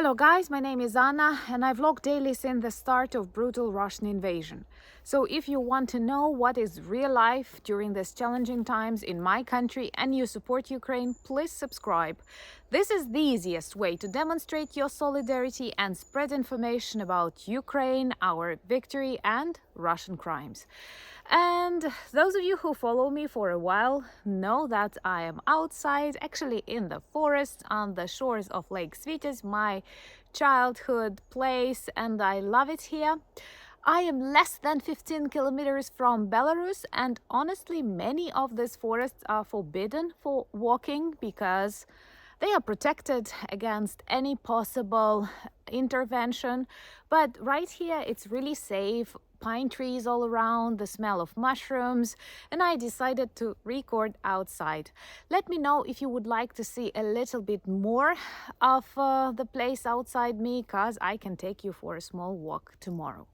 Hello guys, my name is Anna and I vlog daily since the start of brutal Russian invasion. So if you want to know what is real life during these challenging times in my country and you support Ukraine, please subscribe. This is the easiest way to demonstrate your solidarity and spread information about Ukraine, our victory and Russian crimes. And those of you who follow me for a while know that I am outside, actually in the forest on the shores of Lake Svites, my childhood place, and I love it here. I am less than 15 kilometers from Belarus, and honestly, many of these forests are forbidden for walking because they are protected against any possible intervention. But right here, it's really safe. Pine trees all around, the smell of mushrooms, and I decided to record outside. Let me know if you would like to see a little bit more of the place outside me, because I can take you for a small walk tomorrow.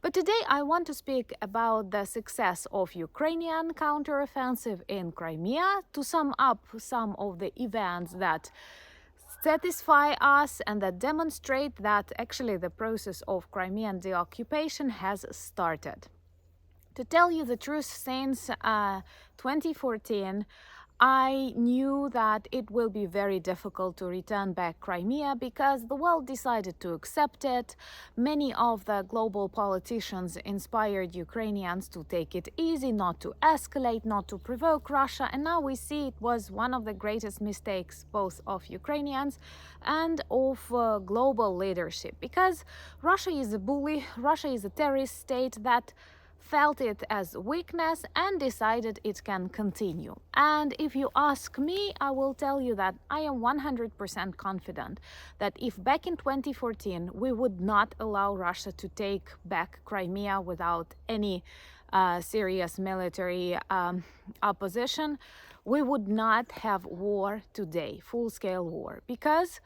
But today I want to speak about the success of Ukrainian counteroffensive in Crimea, to sum up some of the events that satisfy us and that demonstrate that actually the process of Crimean deoccupation has started. To tell you the truth, since 2014, I knew that it will be very difficult to return back Crimea because the world decided to accept it. Many of the global politicians inspired Ukrainians to take it easy, not to escalate, not to provoke Russia. And now we see it was one of the greatest mistakes both of Ukrainians and of global leadership, because Russia is a bully, Russia is a terrorist state that felt it as weakness and decided it can continue. And if you ask me, I will tell you that I am 100% confident that if back in 2014 we would not allow Russia to take back Crimea without any serious military opposition, we would not have war today, full-scale war, because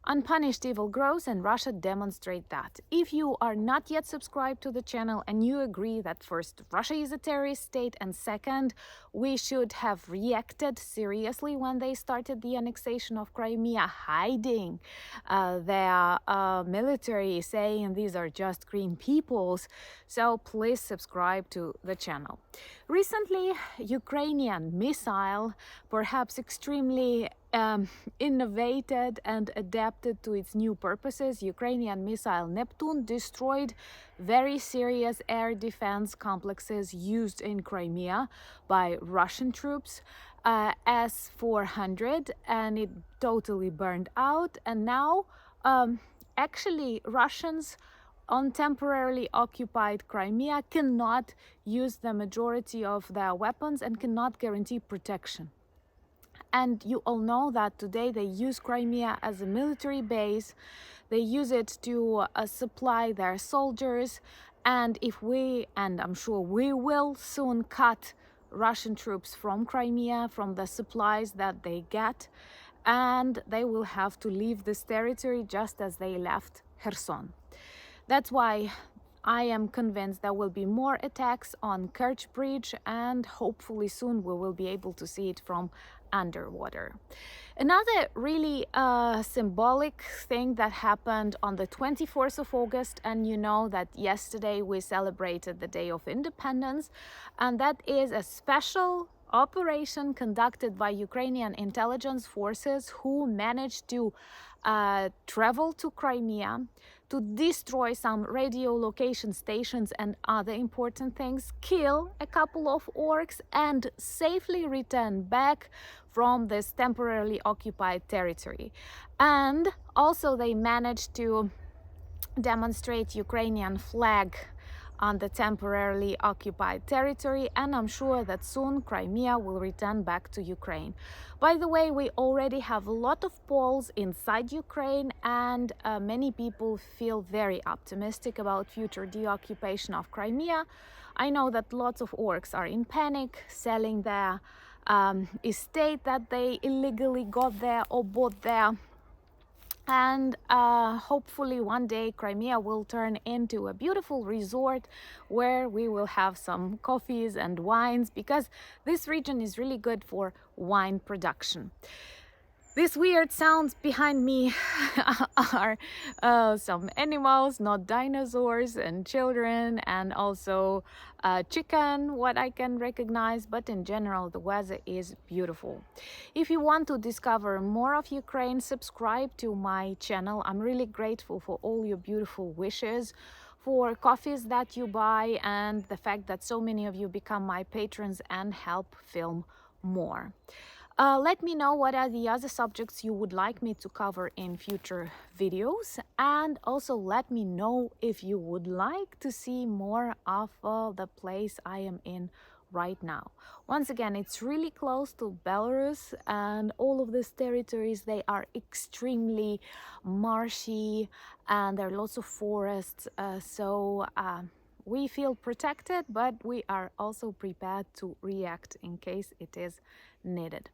unpunished evil grows, and Russia demonstrates that. If you are not yet subscribed to the channel and you agree that first, Russia is a terrorist state, and second, we should have reacted seriously when they started the annexation of Crimea, hiding their military, saying these are just green peoples, so please subscribe to the channel. Recently, Ukrainian missile, perhaps extremely innovated and adapted to its new purposes, Ukrainian missile Neptune destroyed very serious air defense complexes used in Crimea by Russian troops, S-400, and it totally burned out. And now actually Russians on temporarily occupied Crimea cannot use the majority of their weapons and cannot guarantee protection. And you all know that today they use Crimea as a military base. They use it to supply their soldiers. And if we, and I'm sure we will soon cut Russian troops from Crimea, from the supplies that they get, and they will have to leave this territory just as they left Kherson. That's why I am convinced there will be more attacks on Kerch Bridge, and hopefully soon we will be able to see it from underwater. Another really symbolic thing that happened on the 24th of August, and you know that yesterday we celebrated the Day of Independence, and that is a special operation conducted by Ukrainian intelligence forces who managed to travel to Crimea, to destroy some radio location stations and other important things, kill a couple of orcs, and safely return back from this temporarily occupied territory. And also they managed to demonstrate Ukrainian flag on the temporarily occupied territory, and I'm sure that soon Crimea will return back to Ukraine. By the way, we already have a lot of polls inside Ukraine, and many people feel very optimistic about future deoccupation of Crimea. I know that lots of orcs are in panic, selling their estate that they illegally got there or bought there. And hopefully one day Crimea will turn into a beautiful resort where we will have some coffees and wines, because this region is really good for wine production. These weird sounds behind me are some animals, not dinosaurs, and children, and also chicken, what I can recognize. But in general, the weather is beautiful. If you want to discover more of Ukraine, subscribe to my channel. I'm really grateful for all your beautiful wishes, for coffees that you buy, and the fact that so many of you become my patrons and help film more. Let me know what are the other subjects you would like me to cover in future videos, and also let me know if you would like to see more of the place I am in right now. Once again, it's really close to Belarus, and all of these territories, they are extremely marshy and there are lots of forests, we feel protected, but we are also prepared to react in case it is needed.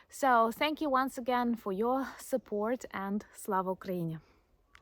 So thank you once again for your support, and Slava Ukraini!